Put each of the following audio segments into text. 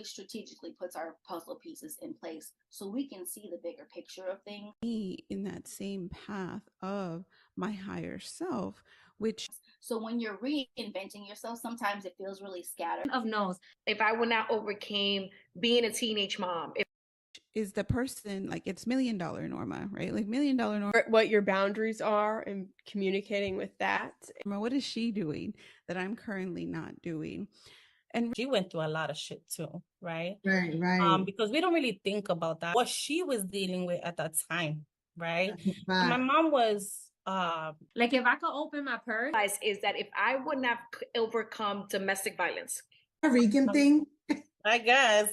strategically puts our puzzle pieces in place so we can see the bigger picture of things. In that same path of my higher self, which so when you're reinventing yourself, sometimes it feels really scattered. Of knows if I would not overcame being a teenage mom, is the person like it's $1 million Norma, right? Like $1 million Norma. What your boundaries are and communicating with that. What is she doing that I'm currently not doing? And she went through a lot of shit too, right? Right. Because we don't really think about that. What she was dealing with at that time, right? My mom was like if I could open my purse, is that if I would not overcome domestic violence, a Rican thing. I guess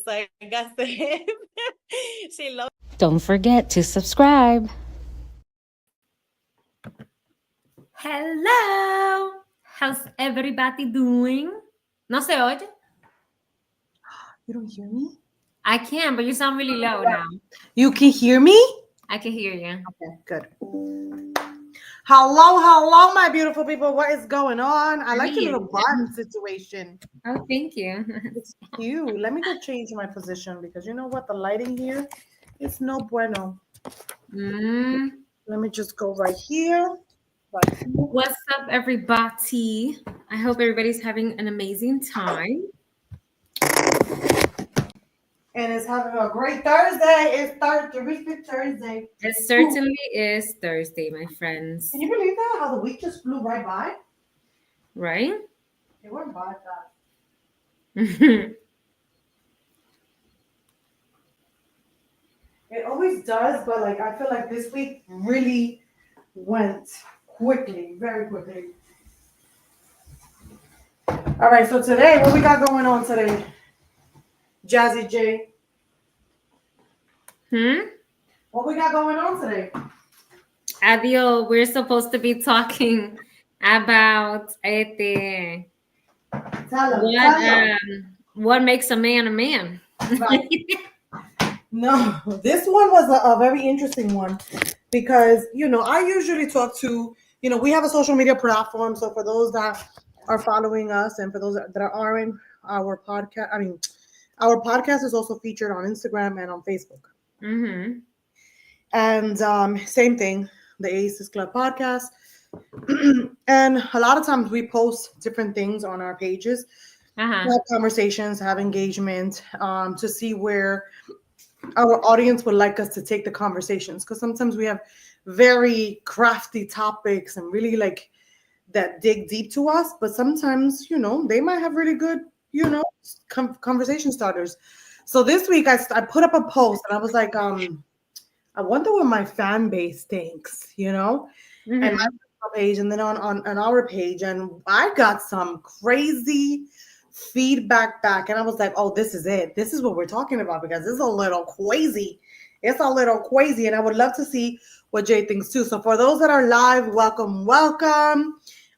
she loves. Don't forget to subscribe. Hello, how's everybody doing? No se oye? You don't hear me? I can, but you sound really low now. You can hear me? I can hear you. Okay, good. Hello, my beautiful people. What is going on? I like your little button situation. Oh, thank you. It's cute. Let me go change my position because you know what? The lighting here is no bueno. Let me just go right here. What's up, everybody? I hope everybody's having an amazing time. And it's having a great Thursday. It's terrific Thursday. It certainly is Thursday, my friends. Can you believe that? How the week just flew right by? Right? It went by fast. It always does, but like I feel like this week really went quickly, very quickly. All right, so today, what we got going on today? Jazzy J. What we got going on today? Adio, we're supposed to be talking about what makes a man a man. Right. No, this one was a very interesting one because, you know, I usually talk to, you know, we have a social media platform. So for those that are following us and for those that are in our podcast, our podcast is also featured on Instagram and on Facebook. And same thing, the Aces Club podcast. And a lot of times we post different things on our pages, have conversations, have engagement, to see where our audience would like us to take the conversations. Because sometimes we have very crafty topics and really like that dig deep to us. But sometimes, you know, they might have really good, you know, conversation starters. So this week I put up a post and I was like, I wonder what my fan base thinks, you know, and my page and then on our page. And I got some crazy feedback back. And I was like, oh, this is it. This is what we're talking about because it's a little crazy. It's a little crazy. And I would love to see what Jay thinks too. So for those that are live, welcome.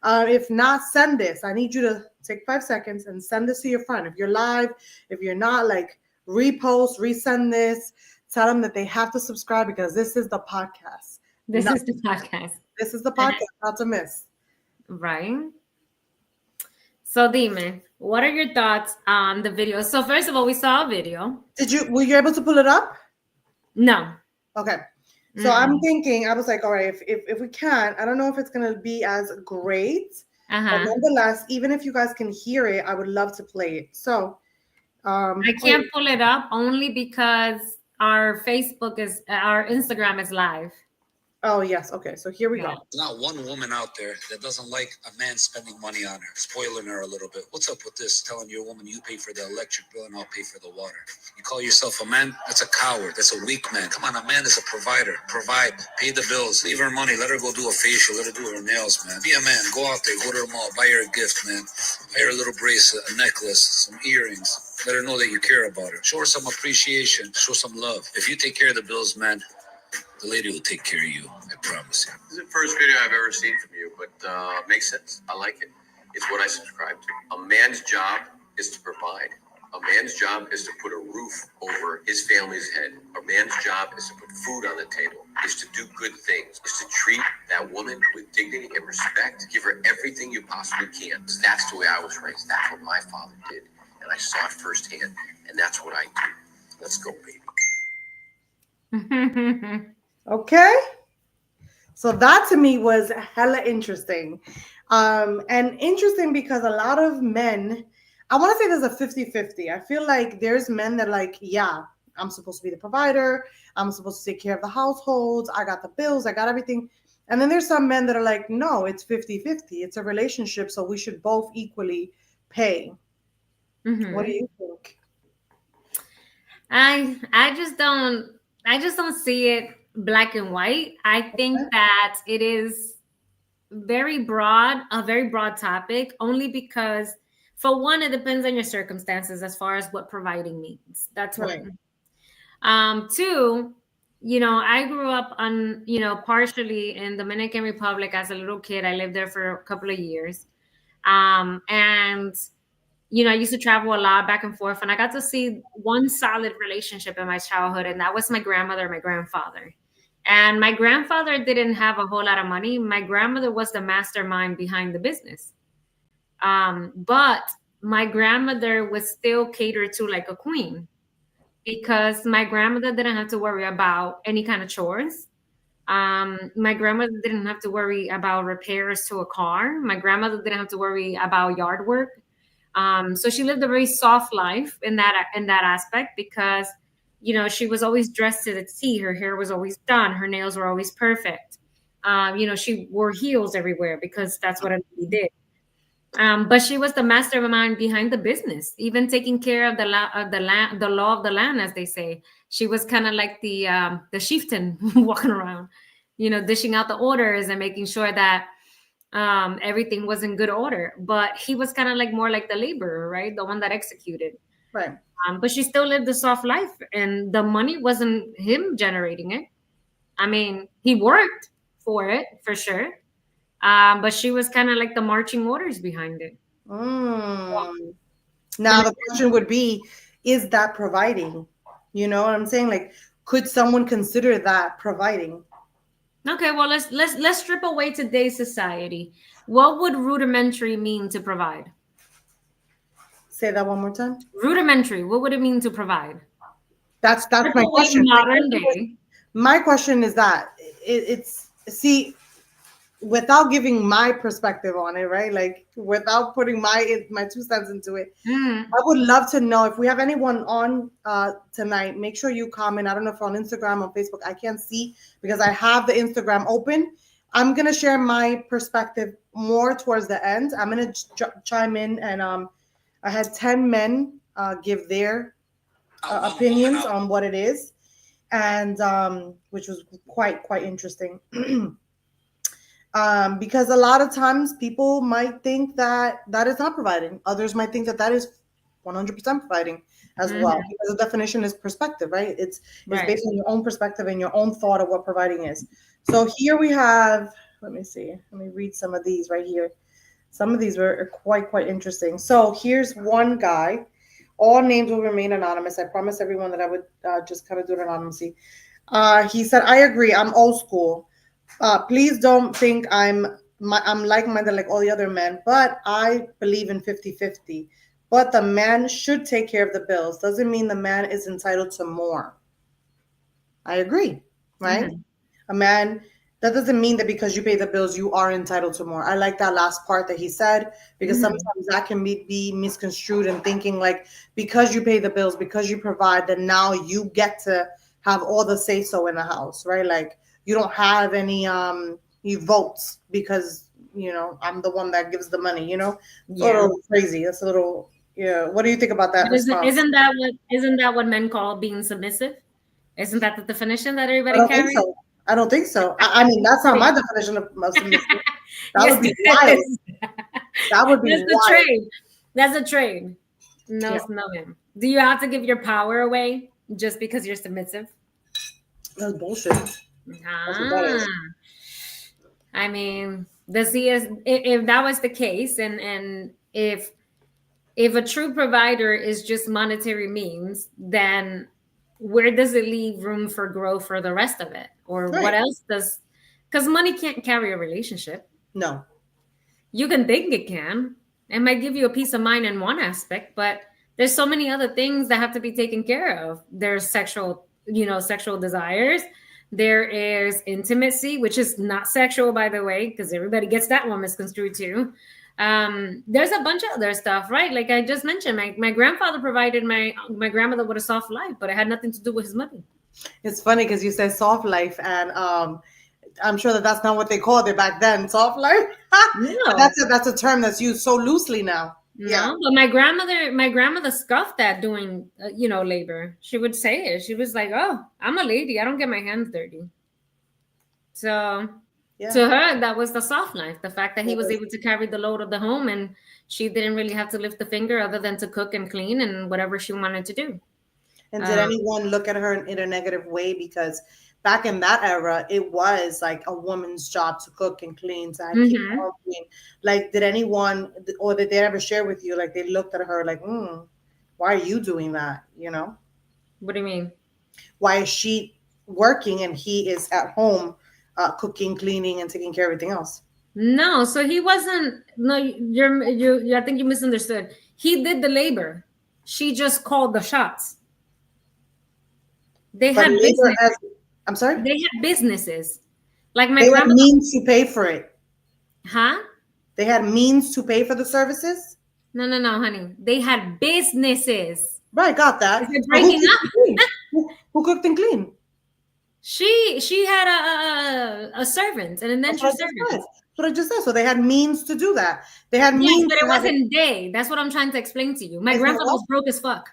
If not, send this. I need you to take 5 seconds and send this to your friend. If you're live, if you're not, like repost, resend this. Tell them that they have to subscribe because this is the podcast. This is the podcast. This is the podcast, not to miss. Right. So, Dime, what are your thoughts on the video? So, first of all, we saw a video. Were you able to pull it up? No. Okay. So I'm thinking, I was like, all right, if we can, I don't know if it's going to be as great. But nonetheless, even if you guys can hear it, I would love to play it. So I can't pull it up only because our Instagram is live. Oh, yes. Okay. So here we go. There's not one woman out there that doesn't like a man spending money on her, spoiling her a little bit. What's up with this? Telling your woman you pay for the electric bill and I'll pay for the water. You call yourself a man? That's a coward. That's a weak man. Come on, a man is a provider. Provide, pay the bills, leave her money, let her go do a facial, let her do her nails, man. Be a man. Go out there, go to the mall, buy her a gift, man. Buy her a little bracelet, a necklace, some earrings. Let her know that you care about her. Show her some appreciation. Show some love. If you take care of the bills, man, the lady will take care of you. I promise you. This is the first video I've ever seen from you, but makes sense. I like it. It's what I subscribe to. A man's job is to provide. A man's job is to put a roof over his family's head. A man's job is to put food on the table, is to do good things, is to treat that woman with dignity and respect. Give her everything you possibly can. That's the way I was raised. That's what my father did. and I saw it firsthand, and that's what I do. Let's go, baby. Okay. So that to me was hella interesting. And interesting because a lot of men, I want to say there's a 50-50. I feel like there's men that like, yeah, I'm supposed to be the provider. I'm supposed to take care of the households. I got the bills. I got everything. And then there's some men that are like, no, it's 50-50. It's a relationship. So we should both equally pay. What do you think? I just don't see it black and white. I think that it is a very broad topic, only because for one, it depends on your circumstances as far as what providing means. That's one. Two, I grew up on, partially in Dominican Republic as a little kid. I lived there for a couple of years. And I used to travel a lot back and forth, and I got to see one solid relationship in my childhood, and that was my grandmother and my grandfather. And my grandfather didn't have a whole lot of money. My grandmother was the mastermind behind the business. But my grandmother was still catered to like a queen, because my grandmother didn't have to worry about any kind of chores. My grandmother didn't have to worry about repairs to a car. My grandmother didn't have to worry about yard work. So she lived a very soft life in that aspect, because she was always dressed to the T. Her hair was always done. Her nails were always perfect. She wore heels everywhere because that's what she did. But she was the mastermind behind the business, even taking care of the law of the land, as they say. She was kind of like the chieftain walking around, dishing out the orders and making sure that everything was in good order. But he was kind of like more like the laborer, right? The one that executed. Right. But she still lived a soft life, and the money wasn't him generating it. I mean, he worked for it for sure. But she was kind of like the marching orders behind it. Now the question would be, is that providing? You know what I'm saying? Like, could someone consider that providing? Okay, well, let's strip away today's society. What would rudimentary mean to provide? Say that one more time. Rudimentary. What would it mean to provide? That's my question. Modern day. My question is that it's without giving my perspective on it, right? Like, without putting my 2 cents into it, I would love to know if we have anyone on tonight. Make sure you comment. I don't know if on Instagram, on Facebook. I can't see because I have the Instagram open. I'm gonna share my perspective more towards the end. I'm gonna chime in, and I had 10 men give their opinions on what it is, and which was quite interesting. Because a lot of times people might think that is not providing. Others might think that is 100% providing as well. Because the definition is perspective, right? It's based on your own perspective and your own thought of what providing is. So here we have, let me read some of these right here. Some of these were quite interesting. So here's one guy. All names will remain anonymous. I promised everyone that I would just kind of do it anonymously. He said, I agree. I'm old school. Please don't think I'm like-minded like all the other men, but I believe in 50-50. But the man should take care of the bills. Doesn't mean the man is entitled to more. I agree, right? A man, that doesn't mean that because you pay the bills, you are entitled to more. I like that last part that he said, because sometimes that can be misconstrued and thinking like, because you pay the bills, because you provide, then now you get to have all the say-so in the house, right? Like, you don't have any votes because, I'm the one that gives the money, It's a little crazy. That's a little, What do you think about that? Isn't that what men call being submissive? Isn't that the definition that everybody carries? I don't think so. I mean, that's not my definition of submissive. That would be wild. That would be wild. That's a trade. No, it's not him. Do you have to give your power away just because you're submissive? That's bullshit. I mean, if that was the case, and if a true provider is just monetary means, then where does it leave room for growth for the rest of it? Or what else does? Because money can't carry a relationship. No. You can think it can. It might give you a peace of mind in one aspect, but There's so many other things that have to be taken care of. There's sexual desires. There is intimacy, which is not sexual, by the way, because everybody gets that one misconstrued too. There's a bunch of other stuff, right? Like I just mentioned, my grandfather provided my grandmother with a soft life, but it had nothing to do with his money. It's funny because you said soft life, and I'm sure that's not what they called it back then, soft life. No. That's a term that's used so loosely now. No, Yeah. but my grandmother scoffed at doing, labor. She would say it. She was like, "Oh, I'm a lady. I don't get my hands dirty." So Yeah. to her, that was the soft life. The fact that he was able to carry the load of the home, and she didn't really have to lift a finger other than to cook and clean and whatever she wanted to do. And did anyone look at her in a negative way? Because back in that era, it was like a woman's job to cook and clean, to keep the home clean. Like, did anyone, or did they ever share with you, like they looked at her like, why are you doing that? You know? What do you mean? Why is she working and he is at home cooking, cleaning, and taking care of everything else? No, so he wasn't. No, I think you misunderstood. He did the labor. She just called the shots. They had business. I'm sorry? They had businesses. Like my They had grandmother. means to pay for it. Huh? They had means to pay for the services? No, honey. They had businesses. Right, got that. They're breaking up. Who cooked and cleaned? She had a servant, an indentured servant. That's what I just said. So they had means to do that. They had means. But it wasn't they. That's what I'm trying to explain to you. My grandfather was broke as fuck.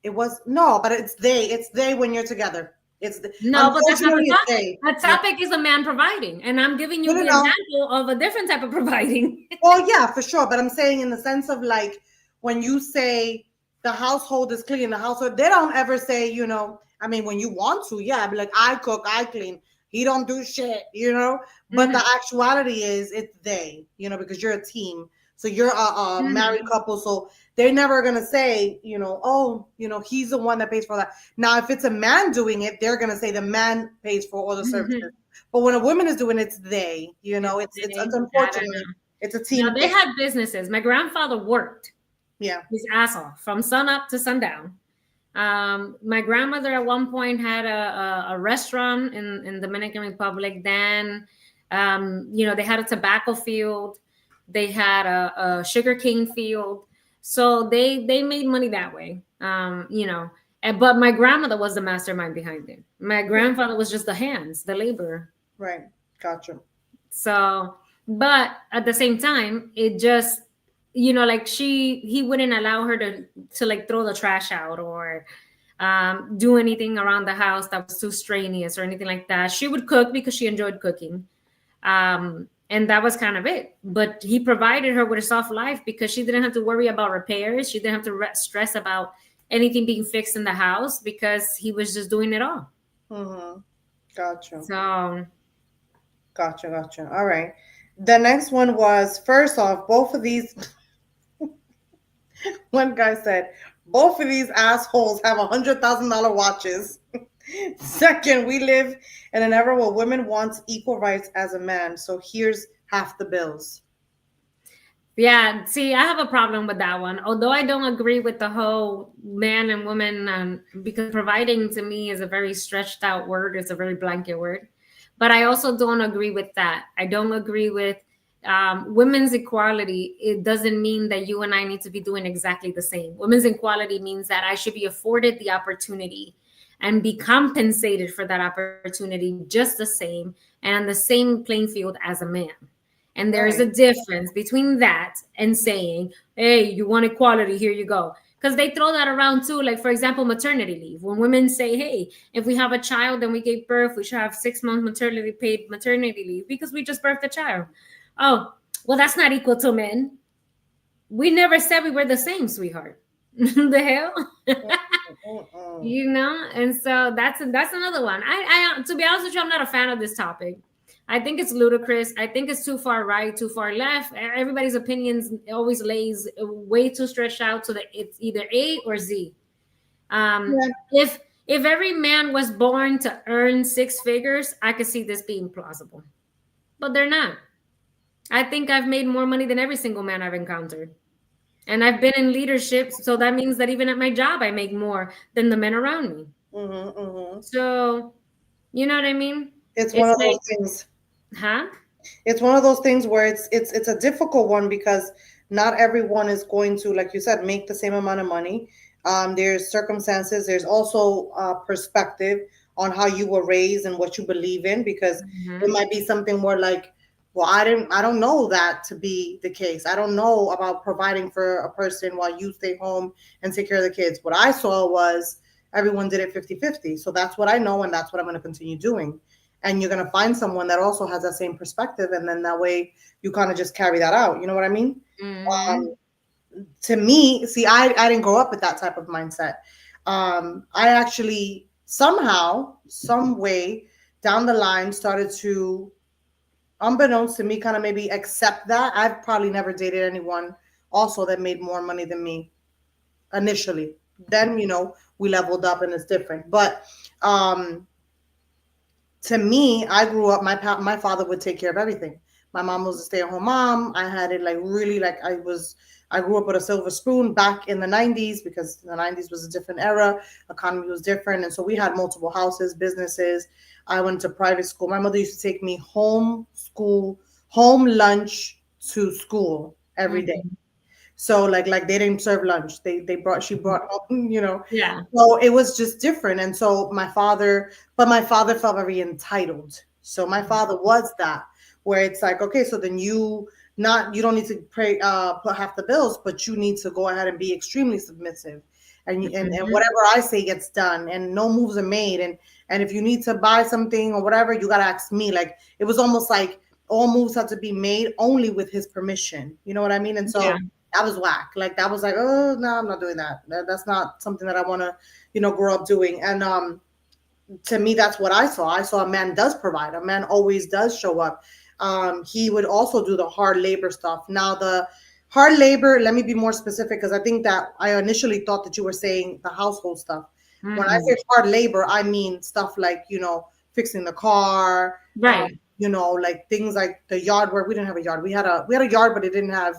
It was no, but it's they. It's they when you're together. It's the, no, but that's not the topic. They. The topic is a man providing, and I'm giving you the example of a different type of providing. Well, yeah, for sure. But I'm saying in the sense of like when you say the household is clean, the household, they don't ever say, I mean, when you want to, yeah, I'd be like, I cook, I clean. He don't do shit, But the actuality is it's they, because you're a team. So you're a married couple. So they're never going to say, he's the one that pays for that. Now, if it's a man doing it, they're going to say the man pays for all the services. But when a woman is doing it, it's they, it's unfortunate. It's a team. Now, they had businesses. My grandfather worked. Yeah. His ass off from sun up to sundown. My grandmother at one point had a restaurant in Dominican Republic. Then, they had a tobacco field. They had a sugarcane field. So they made money that way, but my grandmother was the mastermind behind it. My grandfather was just the hands, the labor. Right. Gotcha. So, but at the same time, it just, like he wouldn't allow her to like throw the trash out or do anything around the house that was too strenuous or anything like that. She would cook because she enjoyed cooking. And that was kind of it. But he provided her with a soft life because she didn't have to worry about repairs. She didn't have to stress about anything being fixed in the house because he was just doing it all. Gotcha. So. Gotcha. All right. The next one was, first off, both of these. One guy said, both of these assholes have $100,000 watches. Second, we live in an era where women want equal rights as a man. So here's half the bills. Yeah, see, I have a problem with that one. Although I don't agree with the whole man and woman, because providing to me is a very stretched out word. It's a very blanket word. But I also don't agree with that. I don't agree with women's equality. It doesn't mean that you and I need to be doing exactly the same. Women's equality means that I should be afforded the opportunity and be compensated for that opportunity just the same and on the same playing field as a man. And there is a difference between that and saying, hey, you want equality, here you go. Because they throw that around too. Like, for example, maternity leave. When women say, hey, if we have a child and we gave birth, we should have 6 months paid maternity leave because we just birthed a child. Oh, well, that's not equal to men. We never said we were the same, sweetheart. The hell? And so that's another one. I to be honest with you, I'm not a fan of this topic. I think it's ludicrous. I think it's too far right, too far left. Everybody's opinions always lays way too stretched out so that it's either A or Z. If every man was born to earn 6 figures, I could see this being plausible. But they're not. I think I've made more money than every single man I've encountered. And I've been in leadership, so that means that even at my job, I make more than the men around me. So, you know what I mean? It's one of those things. Huh? It's one of those things where it's a difficult one because not everyone is going to, like you said, make the same amount of money. There's circumstances. There's also perspective on how you were raised and what you believe in, because it might be something where like, well, I don't know that to be the case. I don't know about providing for a person while you stay home and take care of the kids. What I saw was everyone did it 50-50. So that's what I know, and that's what I'm going to continue doing. And you're going to find someone that also has that same perspective. And then that way you kind of just carry that out. You know what I mean? To me, see, I didn't grow up with that type of mindset. I actually somehow, some way down the line started to, unbeknownst to me, kind of maybe accept that. I've probably never dated anyone also that made more money than me initially. Then, you know, we leveled up and it's different. But to me, I grew up, my father would take care of everything. My mom was a stay-at-home mom. I had it like really like I grew up with a silver spoon back in the 90s, because the 90s was a different era. Economy was different. And so we had multiple houses, businesses. I went to private school. My mother used to take me home lunch to school every day. So like they didn't serve lunch. She brought home, you know. Yeah. So it was just different. And so my father felt very entitled. So my father was that, where it's like, okay, so then you don't need to put half the bills, but you need to go ahead and be extremely submissive. And whatever I say gets done, and no moves are made. And if you need to buy something or whatever, you got to ask me. Like, it was almost like all moves had to be made only with his permission. You know what I mean? And so that was whack. Like, that was like, oh, no, I'm not doing that. That's not something that I want to, you know, grow up doing. And to me, that's what I saw. I saw a man does provide. A man always does show up. He would also do the hard labor stuff. Now, the hard labor, let me be more specific, because I think that I initially thought that you were saying the household stuff. When I say hard labor, I mean stuff like, you know, fixing the car, right? You know, like things like the yard work. We didn't have a yard. We had a yard, but it didn't have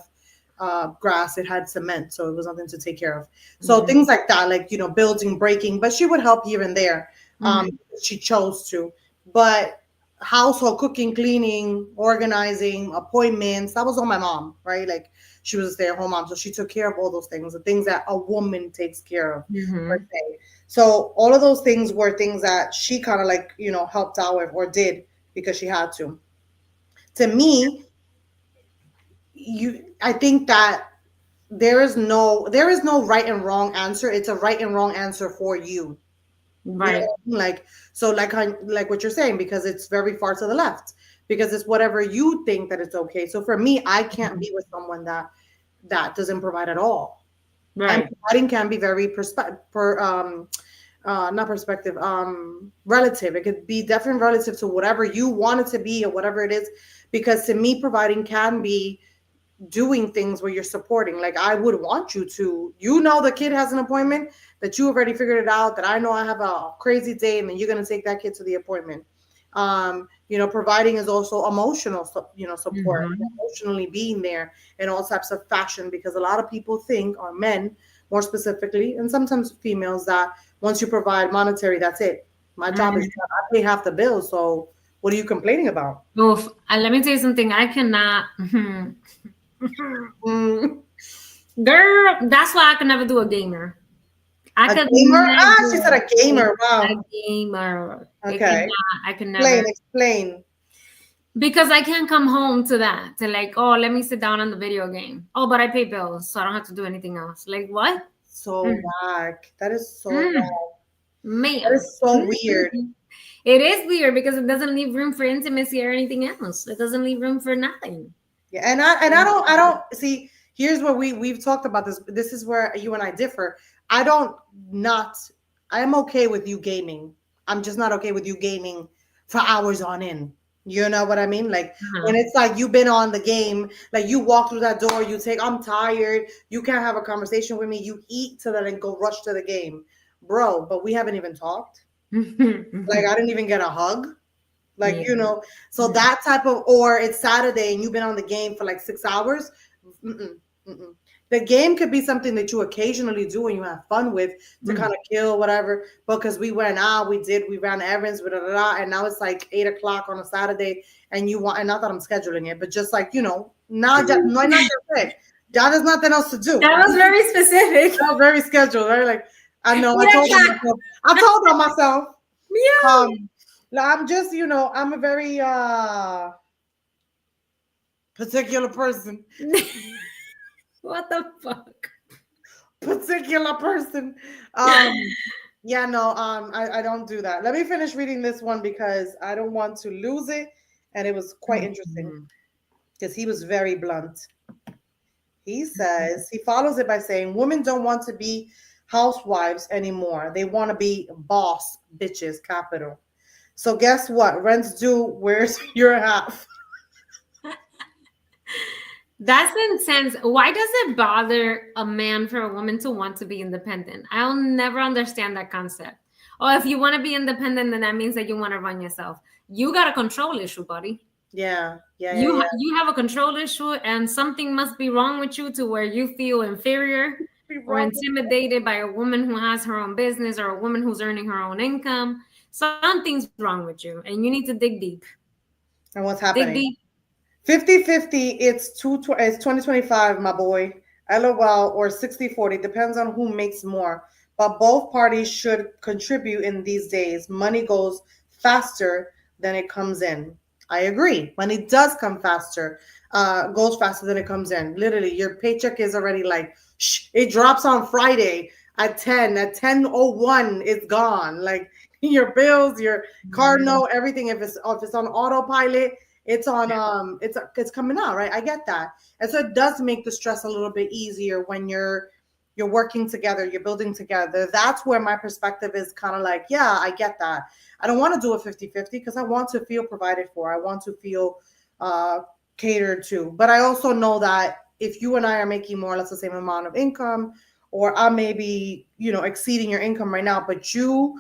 grass. It had cement, so it was nothing to take care of. So things like that, like, you know, building, breaking. But she would help here and there. She chose to. But household, cooking, cleaning, organizing, appointments, that was all my mom, right? Like, she was a stay-at-home mom, so she took care of all those things, the things that a woman takes care of, per se. So all of those things were things that she kind of like, you know, helped out with or did because she had to. To me, I think that there is no right and wrong answer. It's a right and wrong answer for you. Right. You know, like what you're saying, because it's very far to the left, because it's whatever you think that it's okay. So for me, I can't be with someone that doesn't provide at all. Right. And providing can be very relative. It could be definitely relative to whatever you want it to be or whatever it is. Because to me, providing can be doing things where you're supporting. Like, I would want you to, you know, the kid has an appointment, that you already figured it out, that I know I have a crazy day, and then you're going to take that kid to the appointment. You know, providing is also emotional, you know, support, emotionally being there in all types of fashion, because a lot of people think, or men more specifically, and sometimes females, that once you provide monetary, that's it. My job is done. I pay half the bill. So what are you complaining about? Oof. And let me tell you something. I cannot. Girl, that's why I can never do a gamer. A gamer? She said a gamer. Wow. A gamer. Okay. I can never. Explain. Because I can't come home to that. To like, oh, let me sit down on the video game. Oh, but I pay bills, so I don't have to do anything else. Like, what? So whack. That is so wrong. Man. That is so weird. It is weird because it doesn't leave room for intimacy or anything else. It doesn't leave room for nothing. Yeah, and I don't see. Here's where we've talked about this. This is where you and I differ. I am okay with you gaming. I'm just not okay with you gaming for hours on end. You know what I mean? Like, when it's like you've been on the game, like you walk through that door, I'm tired. You can't have a conversation with me. You eat to that and go rush to the game, bro. But we haven't even talked. Like, I didn't even get a hug. Like, you know, so that type of, or it's Saturday and you've been on the game for like 6 hours. Mm-mm. The game could be something that you occasionally do and you have fun with to kind of kill whatever. Because we went out, we ran errands, and now it's like 8 o'clock on a Saturday, and you want, and not that I'm scheduling it, but just like, now that no, not sick. That there's nothing else to do. That was very specific. That was very scheduled, right? Like I know, I told on myself. Yeah. I'm just, I'm a very particular person. What the fuck? Particular person. Yeah, no, I don't do that. Let me finish reading this one because I don't want to lose it. And it was quite interesting because he was very blunt. He says, he follows it by saying, women don't want to be housewives anymore. They want to be boss bitches, capital. So guess what? Rent's due. Where's your half? That's intense. Why does it bother a man for a woman to want to be independent? I'll never understand that concept. Oh, if you want to be independent, then that means that you want to run yourself. You got a control issue, buddy. Yeah. You have a control issue, and something must be wrong with you to where you feel inferior or intimidated by a woman who has her own business or a woman who's earning her own income. Something's wrong with you, and you need to dig deep. And what's happening? Dig deep. 50-50, it's 2025, my boy. LOL, or 60-40, depends on who makes more. But both parties should contribute in these days. Money goes faster than it comes in. I agree. Money does come faster, goes faster than it comes in. Literally, your paycheck is already like, it drops on Friday at 10. At 10:01, it's gone. Like your bills, your car note, everything. If it's on autopilot, it's on it's coming out, right? I get that. And so it does make the stress a little bit easier when you're working together, you're building together. That's where my perspective is kind of like, yeah, I get that. I don't want to do a 50-50 because I want to feel provided for. I want to feel catered to. But I also know that if you and I are making more or less the same amount of income, or I may be, exceeding your income right now, but you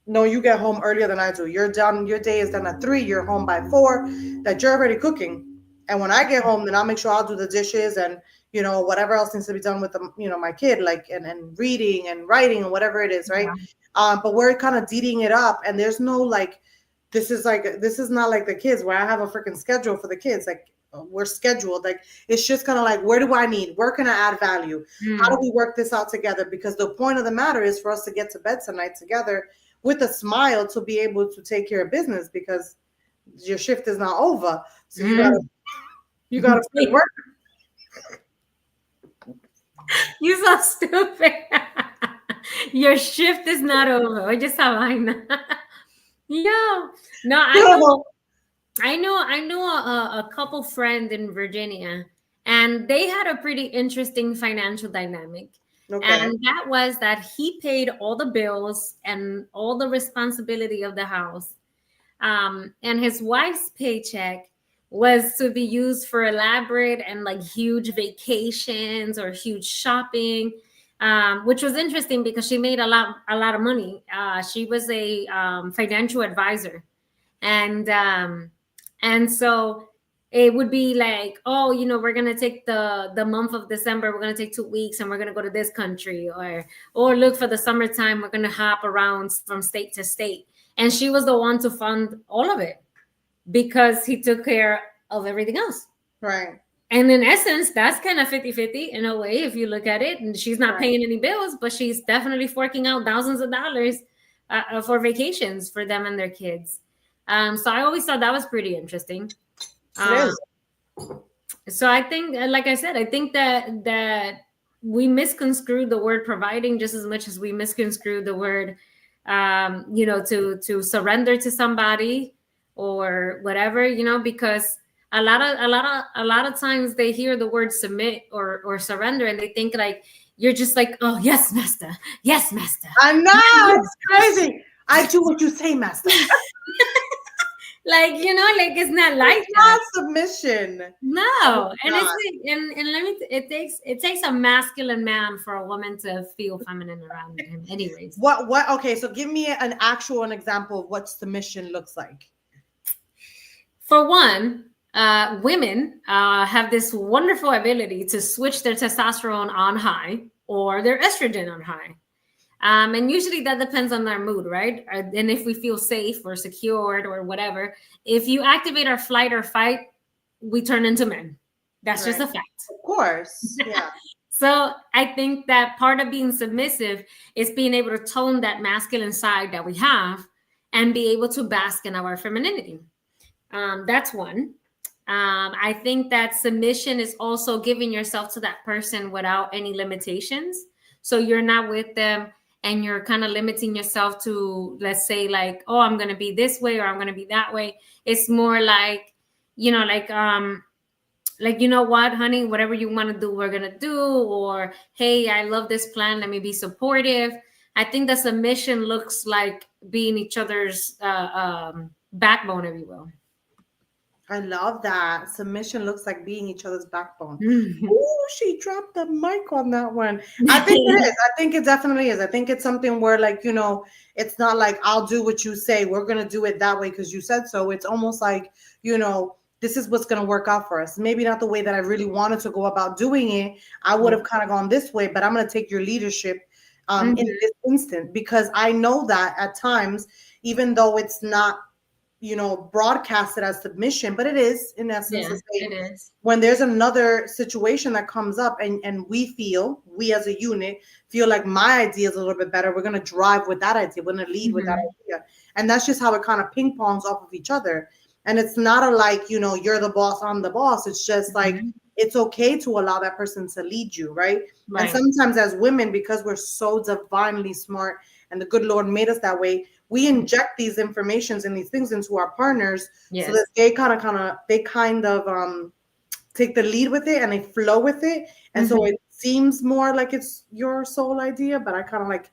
get home earlier than I do. You're done. Your day is done at 3. You're home by 4. That you're already cooking. And when I get home, then I'll make sure I'll do the dishes and, whatever else needs to be done with my kid, like, and reading and writing and whatever it is. Right. Yeah. But we're kind of deeding it up. And there's no, like, this is not like the kids where I have a freaking schedule for the kids. Like, we're scheduled. Like, it's just kind of like, where do I need? Where can I add value? How do we work this out together? Because the point of the matter is for us to get to bed tonight together with a smile to be able to take care of business, because your shift is not over. So you gotta work. You're so stupid. Your shift is not over. Oye, esa vaina. Yeah. No, I know a couple friend in Virginia, and they had a pretty interesting financial dynamic. Okay. And that was that he paid all the bills and all the responsibility of the house. And his wife's paycheck was to be used for elaborate and like huge vacations or huge shopping, which was interesting because she made a lot of money. She was a financial advisor. And so it would be like, oh, we're going to take the month of December, we're going to take 2 weeks and we're going to go to this country, or look for the summertime, we're going to hop around from state to state. And she was the one to fund all of it because he took care of everything else. Right. And in essence, that's kind of 50-50 in a way, if you look at it. And she's not paying any bills, but she's definitely forking out thousands of dollars for vacations for them and their kids. So I always thought that was pretty interesting. So I think, like I said, I think that we misconstrue the word providing just as much as we misconstrue the word, to surrender to somebody or whatever, because a lot of times they hear the word submit or surrender and they think like you're just like, oh yes, master, yes, master. I know, it's crazy. I do what you say, master. Like, like it's not like it's not submission. No. And it takes a masculine man for a woman to feel feminine around him anyways. What okay, so give me an example of what submission looks like. For one, women have this wonderful ability to switch their testosterone on high or their estrogen on high. And usually that depends on our mood, right? And if we feel safe or secured or whatever. If you activate our flight or fight, we turn into men. That's just a fact. Of course. Yeah. So I think that part of being submissive is being able to tone that masculine side that we have and be able to bask in our femininity. That's one. I think that submission is also giving yourself to that person without any limitations. So you're not with them and you're kind of limiting yourself to, let's say, like, oh, I'm going to be this way or I'm going to be that way. It's more like, you know, like, you know what, honey, whatever you want to do, we're going to do. Or, hey, I love this plan. Let me be supportive. I think the submission looks like being each other's backbone, if you will. I love that. Submission looks like being each other's backbone. Oh, she dropped the mic on that one. I think it is. I think it definitely is. I think it's something where, like, you know, it's not like I'll do what you say. We're going to do it that way because you said so. It's almost like, you know, this is what's going to work out for us. Maybe not the way that I really wanted to go about doing it. I would have kind of gone this way, but I'm going to take your leadership in this instant, because I know that at times, even though it's not, you know, broadcasted as submission, but it is in essence. Yeah, it is. When there's another situation that comes up and we as a unit feel like my idea is a little bit better, we're going to drive with that idea. We're going to lead with that idea. And that's just how it kind of ping pongs off of each other. And it's not a like, you know, you're the boss, I'm the boss. It's just like, it's okay to allow that person to lead you, right? And sometimes as women, because we're so divinely smart and the good Lord made us that way, we inject these informations and these things into our partners so that they kind of take the lead with it and they flow with it. And so it seems more like it's your sole idea, but I kind of like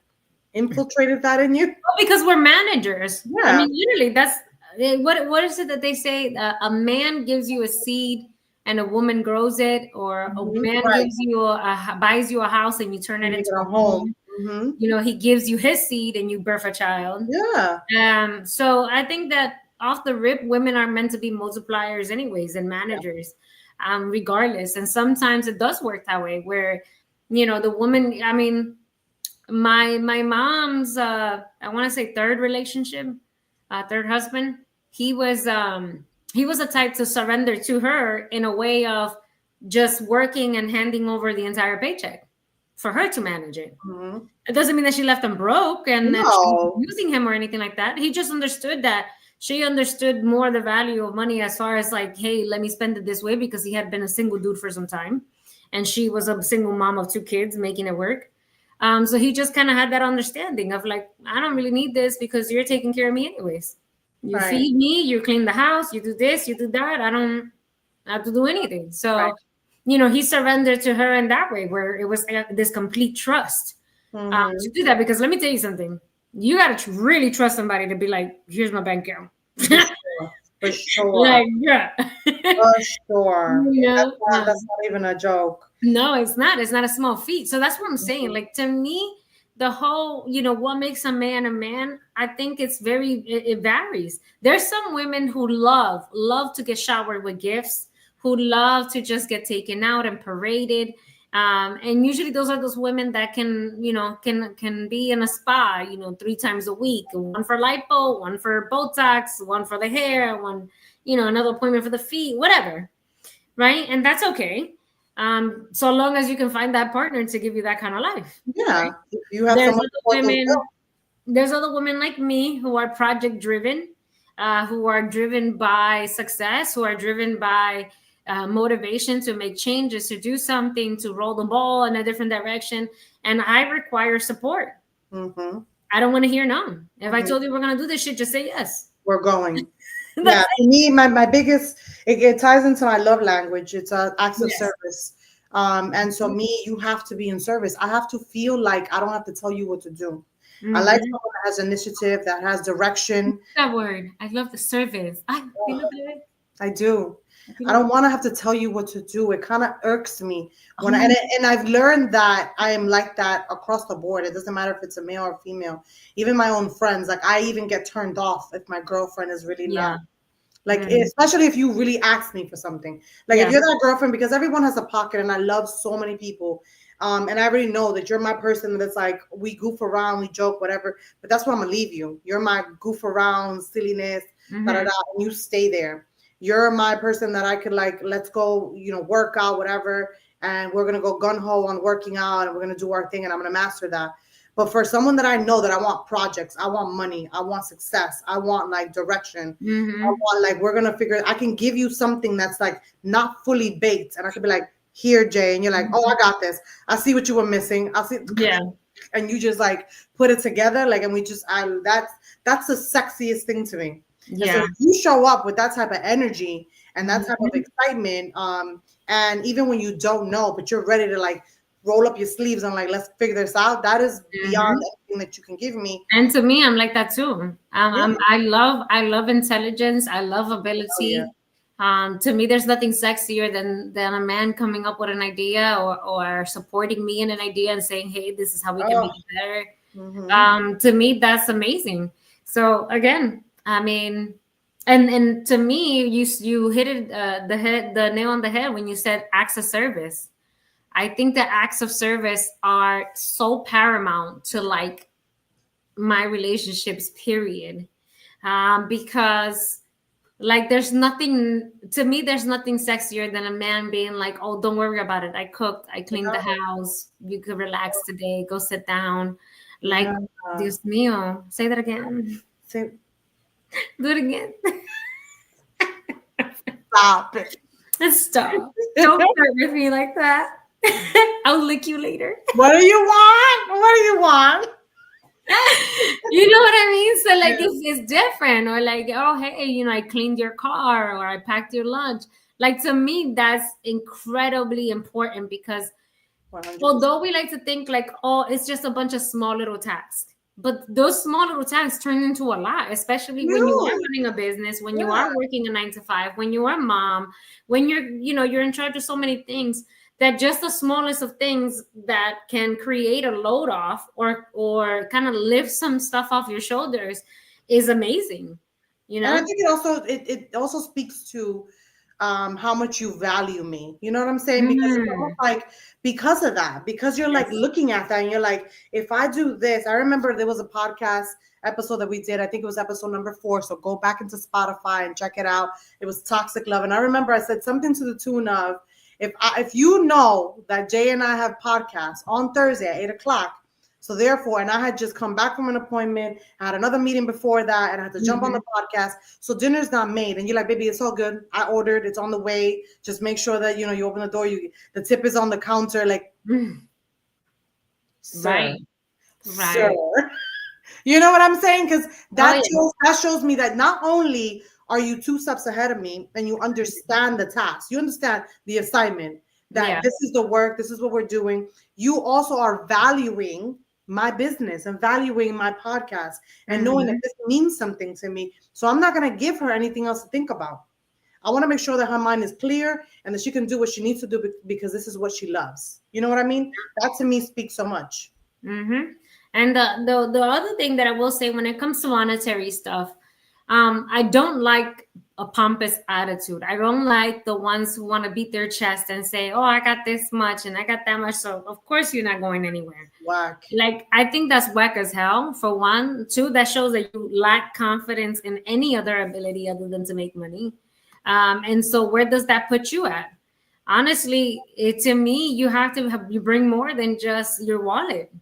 infiltrated that in you. Well, because we're managers. Yeah. I mean, literally, that's what is it that they say? A man gives you a seed and a woman grows it, or a man gives you buys you a house and you turn it into a home. You know, he gives you his seed and you birth a child. Yeah. So I think that off the rip, women are meant to be multipliers anyways and managers, regardless. And sometimes it does work that way where, you know, the woman, I mean, my mom's, I want to say third husband, he was a type to surrender to her in a way of just working and handing over the entire paycheck for her to manage it. It doesn't mean that she left him broke and that she was using him or anything like that. He just understood that she understood more the value of money as far as like, hey, let me spend it this way, because he had been a single dude for some time and she was a single mom of 2 kids making it work. So he just kind of had that understanding of like, I don't really need this because you're taking care of me anyways. You feed me, you clean the house, you do this, you do that. I don't have to do anything. So, you know, he surrendered to her in that way where it was this complete trust to do that. Because let me tell you something, you got to really trust somebody to be like, here's my bank account. For sure. Like, yeah. For sure. You know, that's not even a joke. No, it's not. It's not a small feat. So that's what I'm saying. Like, to me, the whole, you know, what makes a man, I think it varies. There's some women who love to get showered with gifts, who love to just get taken out and paraded. And usually those are those women that can be in a spa, 3 times a week, one for lipo, one for Botox, one for the hair, one, another appointment for the feet, whatever. Right. And that's okay. So long as you can find that partner to give you that kind of life. Yeah. Right? You have there's other women like me who are project driven, who are driven by success, who are driven by motivation to make changes, to do something, to roll the ball in a different direction. And I require support. Mm-hmm. I don't want to hear no. If I told you we're going to do this shit, just say yes. We're going. Yeah, for me, my biggest, it ties into my love language. It's acts of service. And so you have to be in service. I have to feel like I don't have to tell you what to do. Mm-hmm. I like someone that has initiative, that has direction. That word. I love the service. I do. I don't want to have to tell you what to do. It kind of irks me when and I've learned that I am like that across the board. It doesn't matter if it's a male or female. Even my own friends, like I even get turned off if my girlfriend is really not Like, especially if you really ask me for something. Like, if you're that girlfriend, because everyone has a pocket, and I love so many people. And I already know that you're my person that's like, we goof around, we joke, whatever. But that's where I'm going to leave you. You're my goof around, silliness, and you stay there. You're my person that I could like, let's go, work out, whatever. And we're going to go gung-ho on working out, and we're going to do our thing, and I'm going to master that. But for someone that I know that I want projects, I want money, I want success, I want like direction, I want like, we're going to figure, I can give you something that's like not fully baked. And I could be like, here, Jay. And you're like, oh, I got this. I see what you were missing. I see. Yeah. And you just like put it together. Like, and we just, that's the sexiest thing to me. Yeah. So if you show up with that type of energy and that type of excitement, and even when you don't know, but you're ready to like roll up your sleeves and like, let's figure this out. That is beyond anything that you can give me. And to me, I'm like that too. I love intelligence. I love ability. To me, there's nothing sexier than a man coming up with an idea or supporting me in an idea and saying, hey, this is how we can make it better. To me, that's amazing. So again, I mean, and to me, you hit it the nail on the head when you said acts of service. I think that acts of service are so paramount to like my relationships, period. Because like there's nothing sexier than a man being like, oh, don't worry about it. I cooked, I cleaned the house. You could relax today, go sit down. Like, Dios mío. Say that again. Do it again. Stop it. Stop. Don't flirt with me like that. I'll lick you later. What do you want? What do you want? You know what I mean? So like it's different. Or like, oh, hey, I cleaned your car or I packed your lunch. Like, to me, that's incredibly important because 100%. Although we like to think like, oh, it's just a bunch of small little tasks. But those small little tasks turn into a lot, especially when you are running a business, when you are working a 9 to 5, when you are a mom, when you're in charge of so many things, that just the smallest of things that can create a load off or kind of lift some stuff off your shoulders is amazing. And I think it also speaks to how much you value me. You know what I'm saying? Because it's almost like because of that, because you're like looking at that and you're like, if I do this, I remember there was a podcast episode that we did. I think it was episode number 4. So go back into Spotify and check it out. It was Toxic Love. And I remember I said something to the tune of, if you know that Jay and I have podcasts on Thursday at 8:00, so therefore, and I had just come back from an appointment, I had another meeting before that, and I had to jump on the podcast. So dinner's not made, and you're like, baby, it's all good. I ordered, it's on the way. Just make sure that you open the door. The tip is on the counter, like, right. Sir. You know what I'm saying? Because that shows me that not only are you 2 steps ahead of me and you understand the task, you understand the assignment, that this is the work, this is what we're doing. You also are valuing my business and valuing my podcast and knowing that this means something to me. So I'm not going to give her anything else to think about. I want to make sure that her mind is clear and that she can do what she needs to do because this is what she loves. You know what I mean? That to me speaks so much. And the other thing that I will say when it comes to monetary stuff, I don't like a pompous attitude. I don't like the ones who want to beat their chest and say, oh, I got this much and I got that much. So of course you're not going anywhere. Whack. Like, I think that's whack as hell, for one. 2, that shows that you lack confidence in any other ability other than to make money. And so where does that put you at? Honestly, to me, you have to you bring more than just your wallet.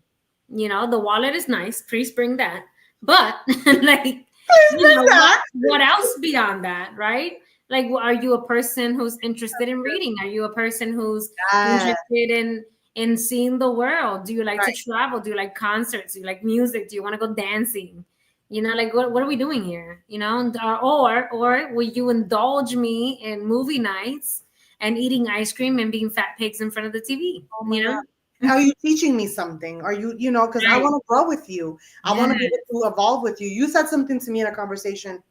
The wallet is nice. Please bring that. But like, what else beyond that, right? Like, are you a person who's interested in reading? Are you a person who's interested in seeing the world? Do you like to travel? Do you like concerts? Do you like music? Do you want to go dancing? Like, what are we doing here? Or will you indulge me in movie nights and eating ice cream and being fat pigs in front of the TV? Are you teaching me something? Are you, because I want to grow with you. I want to be able to evolve with you. You said something to me in a conversation.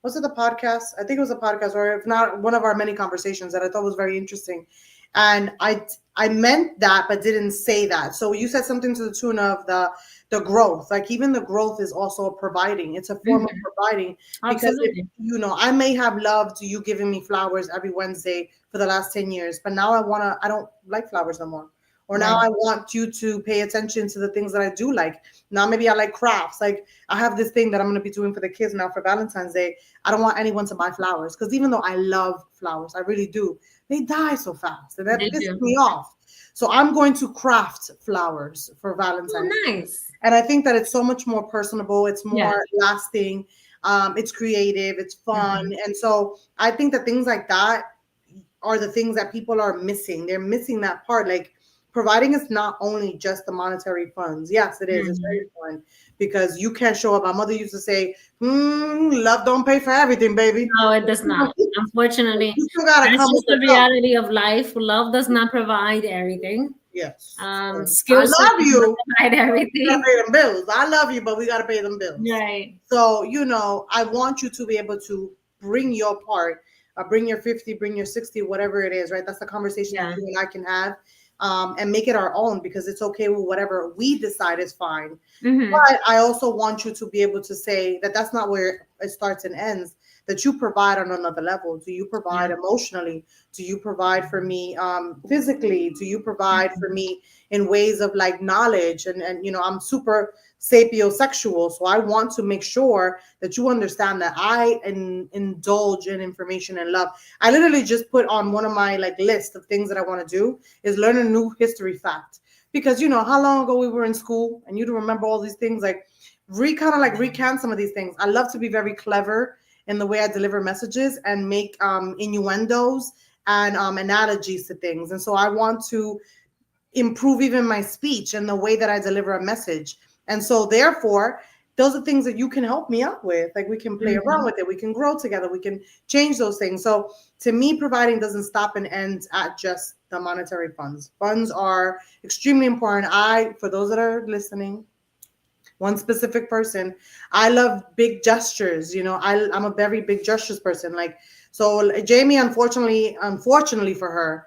Was it the podcast? I think it was a podcast, or if not, one of our many conversations that I thought was very interesting. And I meant that, but didn't say that. So you said something to the tune of the growth. Like even the growth is also providing. It's a form of providing. Because if, you know, I may have loved you giving me flowers every Wednesday for the last 10 years, but now I don't like flowers no more. Or now I want you to pay attention to the things that I do like. Now maybe I like crafts. Like I have this thing that I'm going to be doing for the kids now for Valentine's Day. I don't want anyone to buy flowers because even though I love flowers, I really do, they die so fast and that pisses me off. So I'm going to craft flowers for Valentine's Day. Nice. And I think that it's so much more personable. It's more lasting. It's creative. It's fun. And so I think that things like that are the things that people are missing. They're missing that part. Like, providing is not only just the monetary funds. Yes, it is. It's very fun because you can't show up. My mother used to say, love don't pay for everything, baby. No, it does not. Unfortunately, you still gotta that's just the reality of life. Love does not provide everything. Yes. Skills I love you. Provide everything. We gotta pay them bills. I love you, but we gotta pay them bills. Right. So, you know, I want you to be able to bring your part, bring your 50, bring your 60, whatever it is, right? That's the conversation that you and I can have. And make it our own because it's okay with whatever we decide is fine. But I also want you to be able to say that that's not where it starts and ends, that you provide on another level. Do you provide emotionally? Do you provide for me physically? Do you provide for me in ways of like knowledge? And you know, I'm super sapiosexual. So I want to make sure that you understand that I indulge in information and love. I literally just put on one of my like list of things that I want to do is learn a new history fact. Because you know how long ago we were in school and you don't remember all these things, like recount some of these things. I love to be very clever in the way I deliver messages and make innuendos and analogies to things. And so I want to improve even my speech and the way that I deliver a message. And so therefore, those are things that you can help me out with. Like we can play around with it. We can grow together. We can change those things. So to me, providing doesn't stop and end at just the monetary funds. Funds are extremely important. For those that are listening, one specific person, I love big gestures. You know, I'm a very big gestures person. Like, so Jamie, unfortunately for her,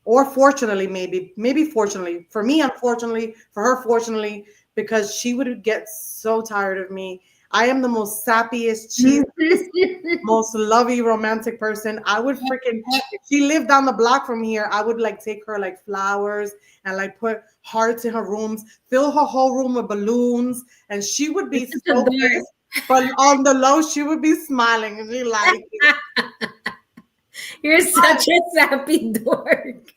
or fortunately, maybe fortunately for me, unfortunately for her, fortunately, because she would get so tired of me. I am the most sappiest, cheesiest, most lovey, romantic person. I would freaking, if she lived down the block from here, I would like take her like flowers and like put hearts in her rooms, fill her whole room with balloons, and she would be so pissed. But on the low, she would be smiling and be like, "You're such a sappy dork."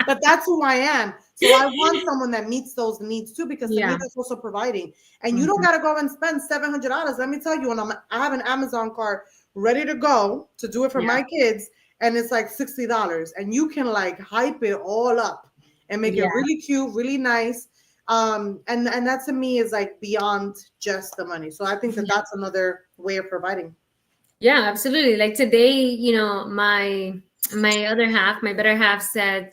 But that's who I am. So I want someone that meets those needs too, because to me that's also providing. And you don't got to go and spend $700. Let me tell you, and I have an Amazon card ready to go to do it for my kids, and it's like $60, and you can like hype it all up and make it really cute, really nice. And that to me is like beyond just the money. So I think that that's another way of providing. Yeah, absolutely. Like today, you know, my other half, my better half said,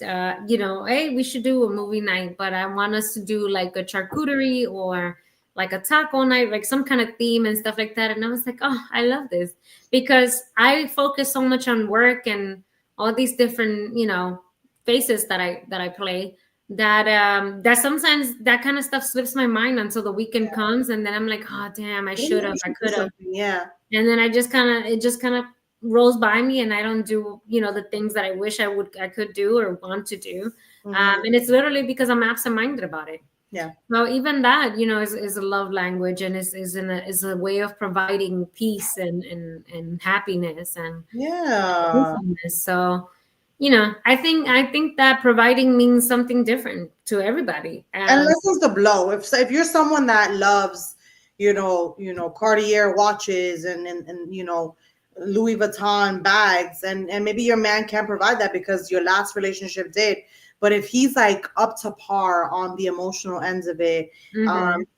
you know, hey, we should do a movie night, but I want us to do like a charcuterie or like a taco night, like some kind of theme and stuff like that. And I was like, oh, I love this, because I focus so much on work and all these different, you know, faces that I play, that sometimes that kind of stuff slips my mind until the weekend comes, and then I'm like, oh damn, I should have, I could have. Yeah. And then it just kind of rolls by me, and I don't do, you know, the things that I wish I could do or want to do. And it's literally because I'm absent-minded about it. Yeah. So even that, you know, is a love language, and is a way of providing peace and happiness and peacefulness. So, you know, I think that providing means something different to everybody. And lessons to blow. If you're someone that loves, you know, Cartier watches and you know, Louis Vuitton bags, and maybe your man can't provide that because your last relationship did, but if he's like up to par on the emotional ends of it,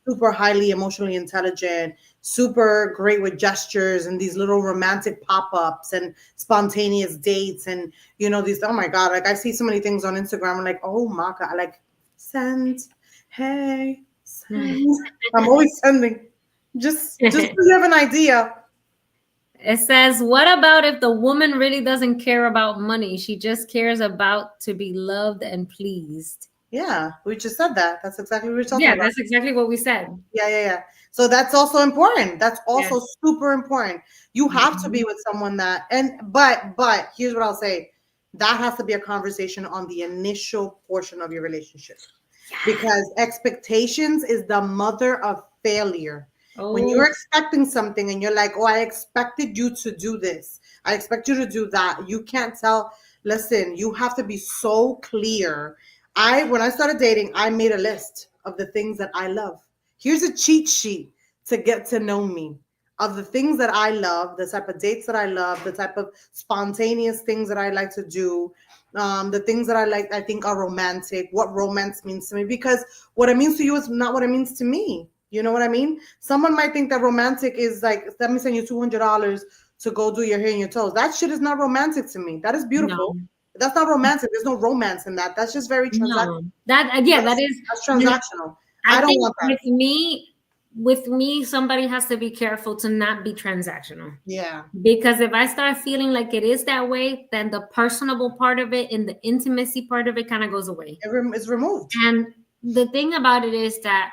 super highly emotionally intelligent, super great with gestures and these little romantic pop-ups and spontaneous dates, and you know, these, oh my god, like I see so many things on Instagram, I'm like, oh my god, like send, hey, send. I'm always sending, just so you have an idea. It says, what about if the woman really doesn't care about money? She just cares about to be loved and pleased. Yeah, we just said that. That's exactly what we're talking Yeah, about. that's exactly what we said. Yeah. So that's also important. That's also super important. You have to be Mhm. with someone that, but here's what I'll say. That has to be a conversation on the initial portion of your relationship. Because expectations is the mother of failure. When you're expecting something and you're like, oh, I expected you to do this. I expect you to do that. You can't tell. Listen, you have to be so clear. When I started dating, I made a list of the things that I love. Here's a cheat sheet to get to know me of the things that I love, the type of dates that I love, the type of spontaneous things that I like to do, the things that I think are romantic, what romance means to me, because what it means to you is not what it means to me. You know what I mean? Someone might think that romantic is like, let me send you $200 to go do your hair and your toes. That shit is not romantic to me. That is beautiful. No. That's not romantic. There's no romance in that. That's just very transactional. No. That is That's transactional. I don't think want that. With me, somebody has to be careful to not be transactional. Yeah. Because if I start feeling like it is that way, then the personable part of it and the intimacy part of it kind of goes away. It's removed. And the thing about it is that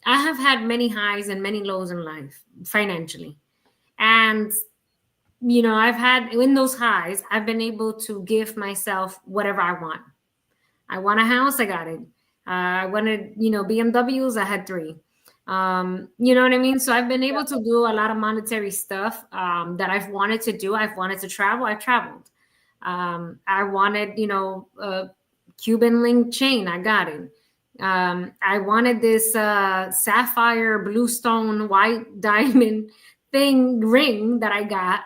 I have had many highs and many lows in life financially. And, you know, I've had in those highs, I've been able to give myself whatever I want. I want a house, I got it. I wanted, BMWs, I had 3. You know what I mean? So I've been able to do a lot of monetary stuff that I've wanted to do. I've wanted to travel. I've traveled. I wanted, a Cuban link chain. I got it. I wanted this sapphire bluestone white diamond ring that I got.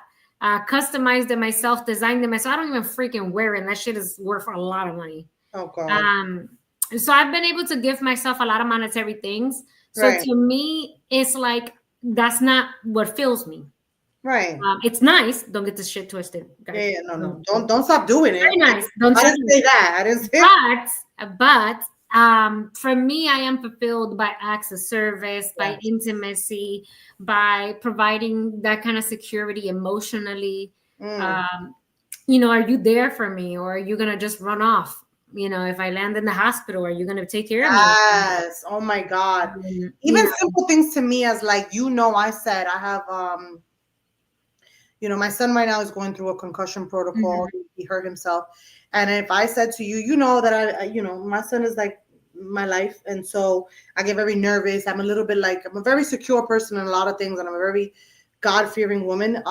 Customized it myself, designed it myself. I don't even freaking wear it. And that shit is worth a lot of money. Oh God. So I've been able to give myself a lot of monetary things. So Right. to me, it's like, that's not what fills me. Right. It's nice. Don't get this shit twisted. Guys. Yeah, no. Don't stop doing it. Very nice. I didn't say that. I didn't say But for me, I am fulfilled by acts of service, by intimacy, by providing that kind of security emotionally. Are you there for me, or are you gonna just run off? If I land in the hospital, are you gonna take care of me? Yes. Oh my God. Even simple things to me as like, I said I have my son right now is going through a concussion protocol. He hurt himself. And if I said to you, that my son is like my life. And so I get very nervous. I'm a very secure person in a lot of things. And I'm a very God-fearing woman.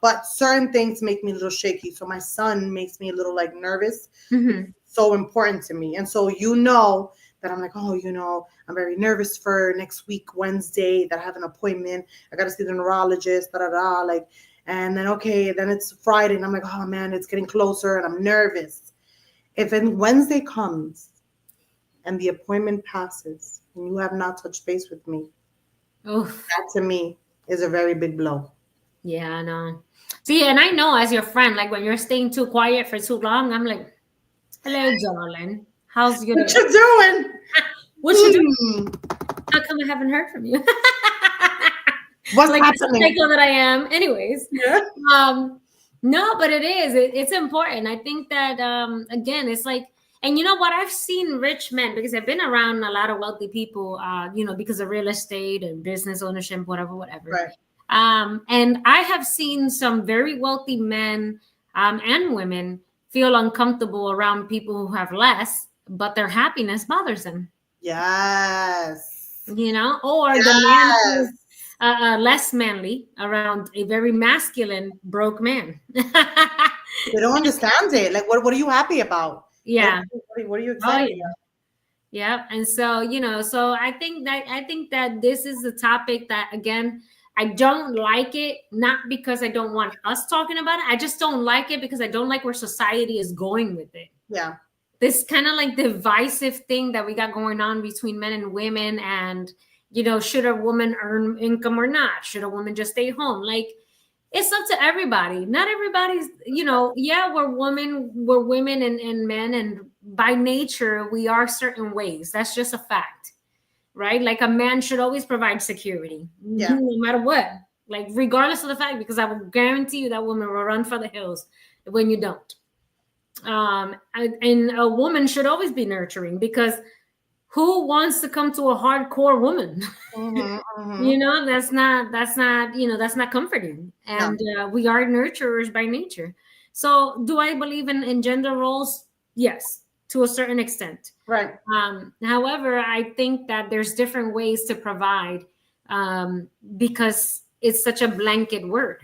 But certain things make me a little shaky. So my son makes me a little nervous. So important to me. And so that I'm like, I'm very nervous for next week, Wednesday, that I have an appointment. I got to see the neurologist, and then it's Friday and I'm like, oh man, it's getting closer and I'm nervous. If then Wednesday comes and the appointment passes and you have not touched base with me, that to me is a very big blow. Yeah, I know. See, and I know as your friend, like when you're staying too quiet for too long, I'm like, hello, darling. How's your What you doing? What you doing? How come I haven't heard from you? What's like happening? the psycho that I am. Anyways. Yeah. No, but it is. It's important. I think that again, it's like, and you know what? I've seen rich men, because I've been around a lot of wealthy people, because of real estate and business ownership, whatever. Right. And I have seen some very wealthy men and women feel uncomfortable around people who have less, but their happiness bothers them. Yes. Or the man who's less manly around a very masculine broke man. They don't understand it. Like, what are you happy about? Yeah. What are you excited about? Yeah. And so, so I think that this is a topic that, again, I don't like it, not because I don't want us talking about it. I just don't like it because I don't like where society is going with it. Yeah. This kind of like divisive thing that we got going on between men and women, and, should a woman earn income or not? Should a woman just stay home? Like, it's up to everybody. Not everybody's, we're women and men, and by nature, we are certain ways. That's just a fact. Right? Like a man should always provide security, no matter what. like regardless of the fact, because I will guarantee you that woman will run for the hills when you don't. And a woman should always be nurturing, because who wants to come to a hardcore woman? You know, that's not, that's not comforting. And we are nurturers by nature. So do I believe in gender roles? Yes, to a certain extent. Right. However, I think that there's different ways to provide, because it's such a blanket word.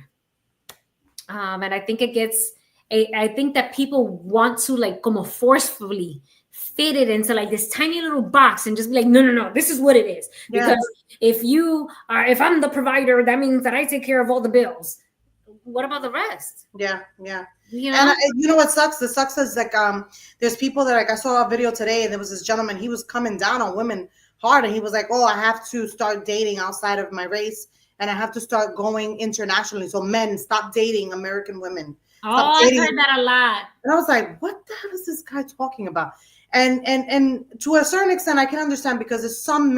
And I think I think that people want to like como forcefully fit it into like this tiny little box and just be like, no, this is what it is. Because if I'm the provider, that means that I take care of all the bills. What about the rest? Yeah. You know? And you know what sucks? The sucks is like there's people that, like, I saw a video today, and there was this gentleman, he was coming down on women hard, and he was like, oh, I have to start dating outside of my race, and I have to start going internationally. So men, stop dating American women. Oh, I've heard that a lot. And I was like, what the hell is this guy talking about? And to a certain extent, I can understand, because there's some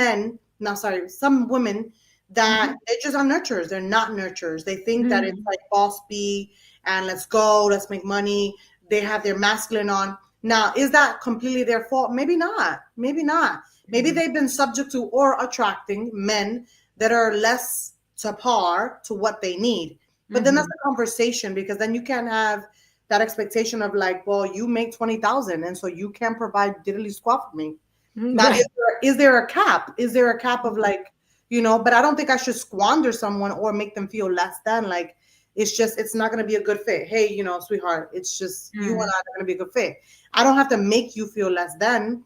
women that they just are nurturers. They're not nurturers. They think that it's like boss B and let's go, let's make money. They have their masculine on. Now, is that completely their fault? Maybe not. Maybe they've been subject to or attracting men that are less to par to what they need. But then that's a conversation, because then you can't have that expectation of like, well, you make 20,000 and so you can't provide diddly squat for me. Now, is there a cap? Is there a cap of like, you know, but I don't think I should squander someone or make them feel less than. Like, it's not going to be a good fit. Hey, you know, sweetheart, it's just you and I are going to be a good fit. I don't have to make you feel less than,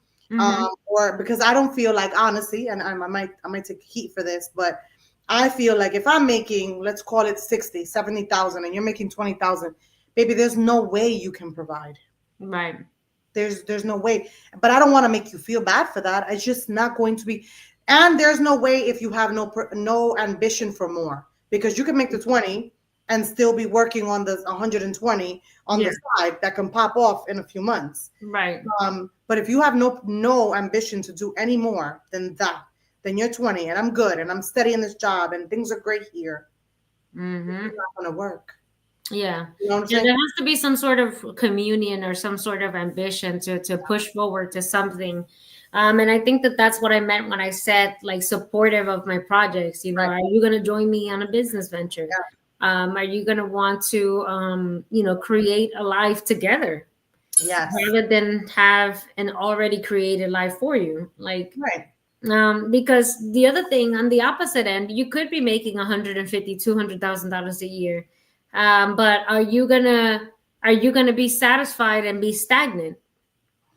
or because I don't feel like, honestly, and I might take heat for this, but I feel like if I'm making, let's call it 60, 70,000 and you're making 20,000, baby, there's no way you can provide. Right. There's no way, but I don't want to make you feel bad for that. It's just not going to be. And there's no way if you have no ambition for more, because you can make the 20 and still be working on the 120 on the side that can pop off in a few months. Right. But if you have no ambition to do any more than that, then you're 20 and I'm good and I'm steady in this job and things are great here. It's not going to work. Yeah. You know what I'm Yeah, saying? there has to be some sort of communion or some sort of ambition to push forward to something. And I think that's what I meant when I said like supportive of my projects. You know, are you going to join me on a business venture? Are you going to want to, create a life together? Yes. Rather than have an already created life for you. Like, because the other thing on the opposite end, you could be making $150,000, $200,000 a year. But are you gonna be satisfied and be stagnant?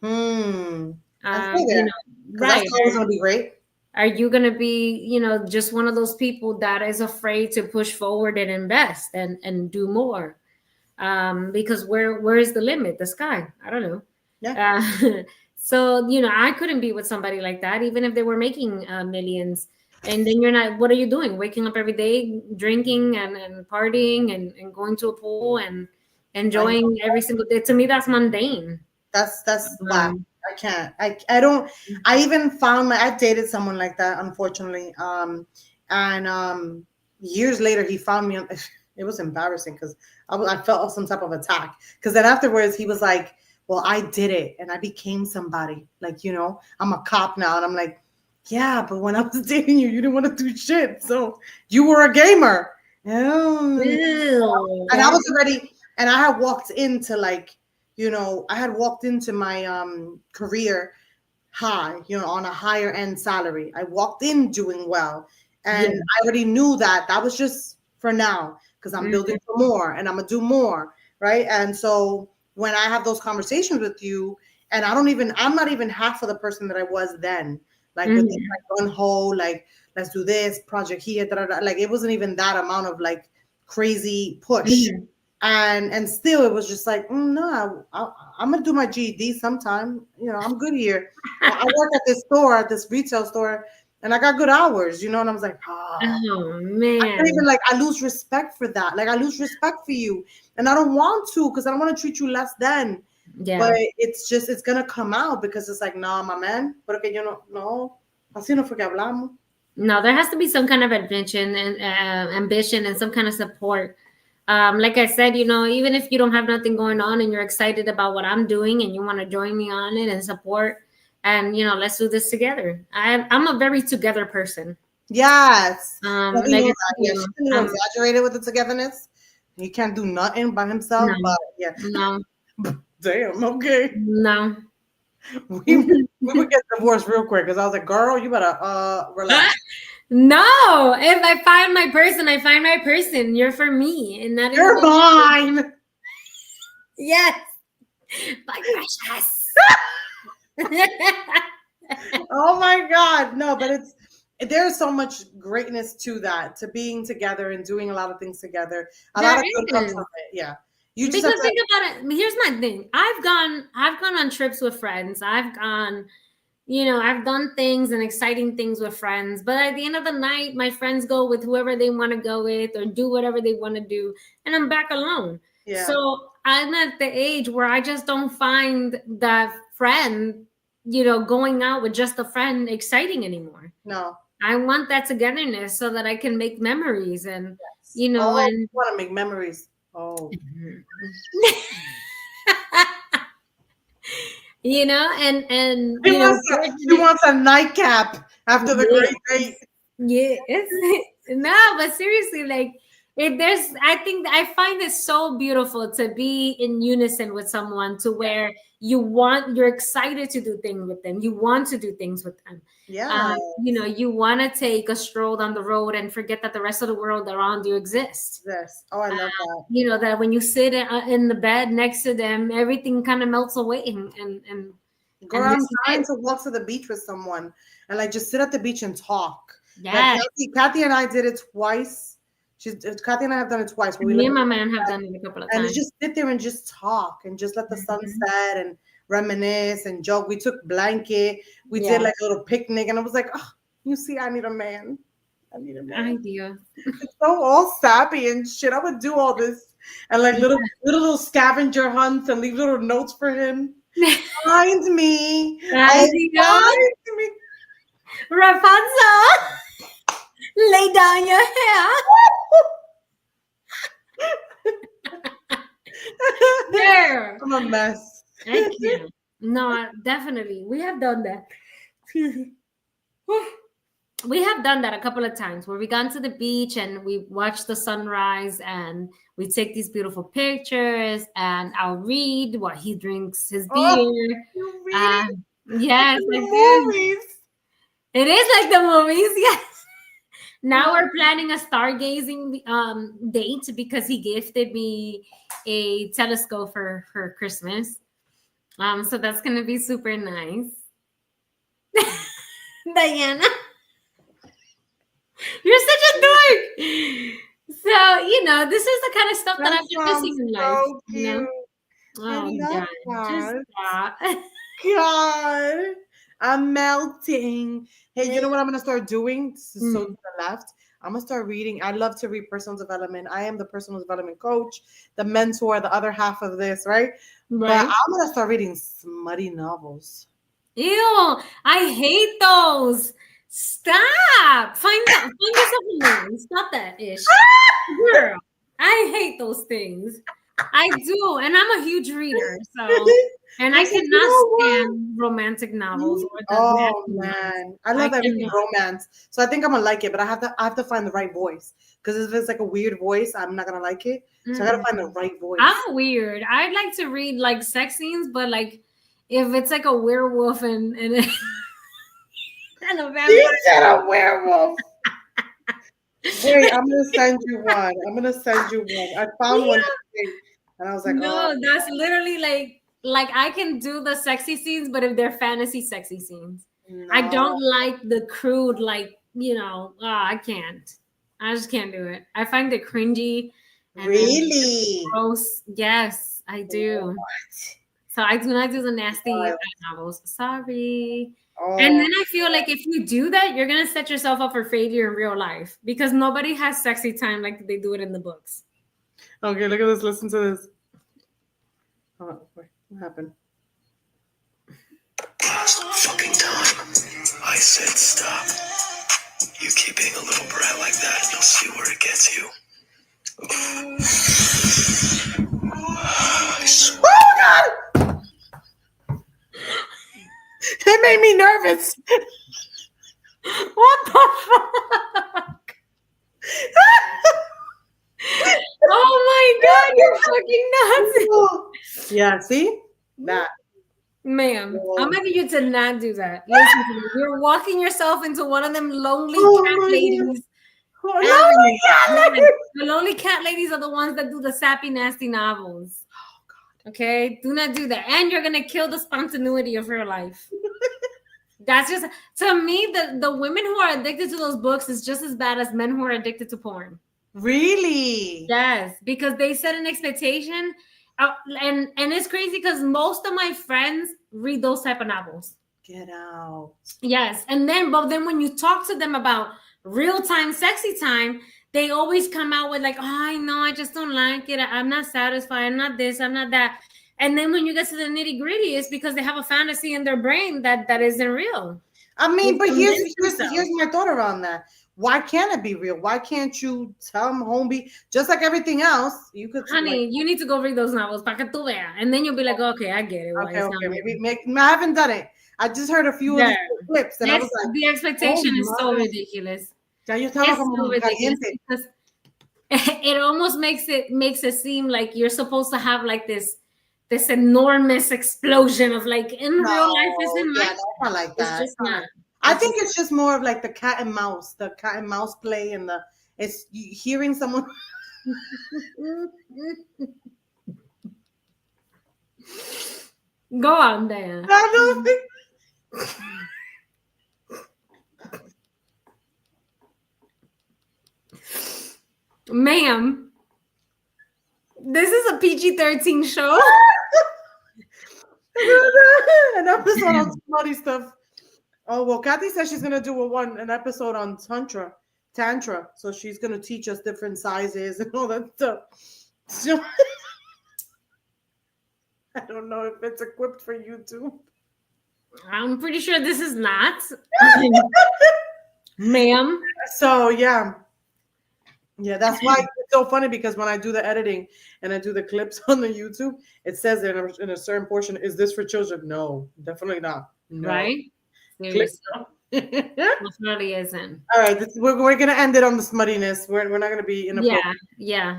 That's always gonna be great. Are you gonna be, just one of those people that is afraid to push forward and invest and do more? Because where is the limit? The sky? I don't know. Yeah. So I couldn't be with somebody like that, even if they were making millions. And then you're not, what are you doing? Waking up every day, drinking and partying and going to a pool and enjoying every single day. To me, that's mundane. That's wow. I can't. I don't. I even found I dated someone like that, unfortunately. And years later, he found me. It was embarrassing because I felt some type of attack. Because then afterwards, he was like, "Well, I did it, and I became somebody. Like, I'm a cop now." And I'm like, yeah, but when I was dating you, you didn't want to do shit. So you were a gamer. And I was already, and I had walked into my career high, on a higher end salary. I walked in doing well. And I already knew that was just for now, because I'm building for more and I'm going to do more. Right. And so when I have those conversations with you, and I'm not even half of the person that I was then. Like with the gun hole, like let's do this project here, like it wasn't even that amount of like crazy push, and still it was just like no, I'm gonna do my GED sometime. I'm good here. I work at this retail store, and I got good hours. And I was like, oh man, I lose respect for that. Like I lose respect for you, and I don't want to because I don't want to treat you less than. Yeah. But it's gonna come out because it's like, no, my man, porque yo no, así no fue que hablamos. No, there has to be some kind of ambition and some kind of support. Like I said, even if you don't have nothing going on and you're excited about what I'm doing and you want to join me on it and support, and let's do this together. I'm a very together person. Yes. Like exaggerated with the togetherness. He can't do nothing by himself. No. But yeah. No. Damn. Okay. No. We would get divorced real quick because I was like, girl, you better relax. No, if I find my person, I find my person. You're for me, and that is You're mine. Yes, my precious. Oh my God, no, but there's so much greatness to that, to being together and doing a lot of things together. A lot of good comes from it. Yeah. You just because think about it. Here's my thing. I've gone on trips with friends. I've done things and exciting things with friends. But at the end of the night, my friends go with whoever they want to go with or do whatever they want to do. And I'm back alone. Yeah. So I'm at the age where I just don't find that friend, going out with just a friend exciting anymore. No. I want that togetherness so that I can make memories and, I want to make memories. Oh. He wants a nightcap after the great date. Yes. No, but seriously, like I find it so beautiful to be in unison with someone to where you're excited to do things with them. You want to do things with them. Yeah. You want to take a stroll down the road and forget that the rest of the world around you exists. Yes. Oh, I love that. That when you sit in the bed next to them, everything kind of melts away and girl, I'm trying to walk to the beach with someone and like just sit at the beach and talk. Yeah. Like Kathy and I did it twice. Kathy and I have done it twice. Me and my man have done it a couple of times. And just sit there and just talk and just let the sun set and reminisce and joke. We took blanket. We did like a little picnic, and I was like, oh, you see, I need a man. I do. It's so all sappy and shit. I would do all this and like little scavenger hunts and leave little notes for him. Find me. Find me. Rapunzel, lay down your hair. There. I'm a mess. Thank you. No, definitely. We have done that. We have done that a couple of times where we gone to the beach and we watched the sunrise and we take these beautiful pictures and I'll read while he drinks his beer. Yes, I do. It is like the movies, yes. Now we're planning a stargazing date because he gifted me a telescope for Christmas. So that's gonna be super nice. Diana, you're such a dork. So this is the kind of stuff that I've been missing in life. Cute. Oh God, just stop. God, I'm melting. Hey, you know what I'm gonna start doing? This is so to the left. I'm gonna start reading. I love to read personal development. I am the personal development coach, the mentor, the other half of this, right? But I'm gonna start reading smutty novels. Ew, I hate those. Stop. Find yourself a man. Stop that ish. Girl, I hate those things. I do, and I'm a huge reader, so and I cannot stand romantic novels. Oh man, I love everything romance. So I think I'm gonna like it, but I have to find the right voice because if it's like a weird voice, I'm not gonna like it. So I gotta find the right voice. I'm weird. I'd like to read like sex scenes, but like if it's like a werewolf and a vampire. You said a werewolf. Wait, I'm gonna send you one. I found one today, and I was like, no, that's literally like I can do the sexy scenes, but if they're fantasy sexy scenes, I don't like the crude, I can't. I just can't do it. I find it cringy. And really gross. Yes, I do. What? So I do not do the nasty novels. Sorry. Oh. And then I feel like if you do that, you're gonna set yourself up for failure in real life because nobody has sexy time like they do it in the books. Okay, look at this. Listen to this. Oh, wait, what happened? Fucking time. I said stop. You made me nervous. What the fuck? Oh my God, you're fucking nuts. Yeah, see? That. Ma'am, Whoa. I'm begging you to not do that. Listen to me. You're walking yourself into one of them lonely Oh cat my ladies. Oh, lonely cat lady. The lonely cat ladies are the ones that do the sappy, nasty novels. Oh, God. Okay? Do not do that. And you're going to kill the spontaneity of your life. That's just, to me, the women who are addicted to those books is just as bad as men who are addicted to porn. Really? Yes, because they set an expectation. And it's crazy because most of my friends read those type of novels. Get out. Yes. But then when you talk to them about real-time sexy time, they always come out with like, oh, I know, I just don't like it. I'm not satisfied. I'm not this, I'm not that. And then when you get to the nitty-gritty, it's because they have a fantasy in their brain that isn't real. I mean, but here's yourself. my thought around that. Why can't it be real? Why can't you tell them, homie, just like everything else, you could. Honey, you need to go read those novels para que tú veas. And then you'll be like, okay, I get it. Okay, I haven't done it. I just heard a few of the clips, and I was like, the expectation is so ridiculous. Ya yo estaba como caliente. It almost makes it seem like you're supposed to have like this enormous explosion of like in real life isn't not like that. It's just not. I think it's just more of like the cat and mouse play, and it's hearing someone. Go on, Dan. I don't think. Ma'am, this is a PG-13 show. An episode on slutty stuff. Oh well, Kathy says she's gonna do an episode on tantra. So she's gonna teach us different sizes and all that stuff. So, I don't know if it's equipped for YouTube. I'm pretty sure this is not, ma'am. So yeah, that's why it's so funny, because when I do the editing and I do the clips on the YouTube, it says in a certain portion, "Is this for children?" No, definitely not. No. Right? Definitely isn't. All right, we're gonna end it on the smuttiness. We're not gonna be in a yeah.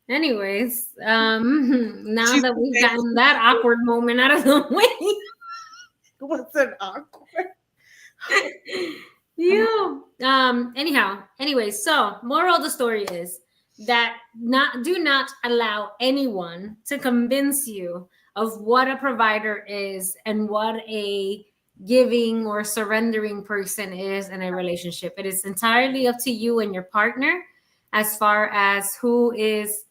Anyways, now that we've gotten that awkward moment out of the way. What's an awkward? Anyways, so moral of the story is that do not allow anyone to convince you of what a provider is and what a giving or surrendering person is in a relationship. It is entirely up to you and your partner as far as who is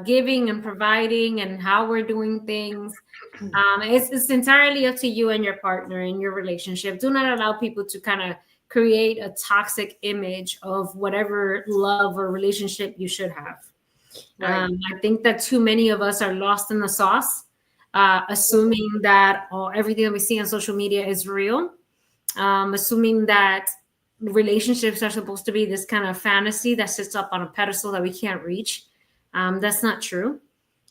giving and providing and how we're doing things. It's entirely up to you and your partner in your relationship. Do not allow people to kind of create a toxic image of whatever love or relationship you should have. Right. I think that too many of us are lost in the sauce, assuming that everything that we see on social media is real, assuming that relationships are supposed to be this kind of fantasy that sits up on a pedestal that we can't reach. That's not true.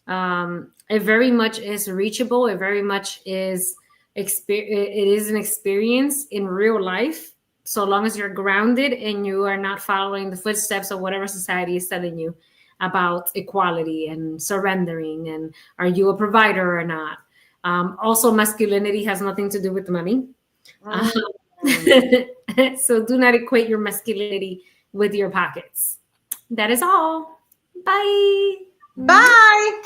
It very much is reachable. It very much is it is an experience in real life, so long as you're grounded and you are not following the footsteps of whatever society is telling you about equality and surrendering and are you a provider or not. Also, masculinity has nothing to do with money. So do not equate your masculinity with your pockets. That is all. Bye. Bye.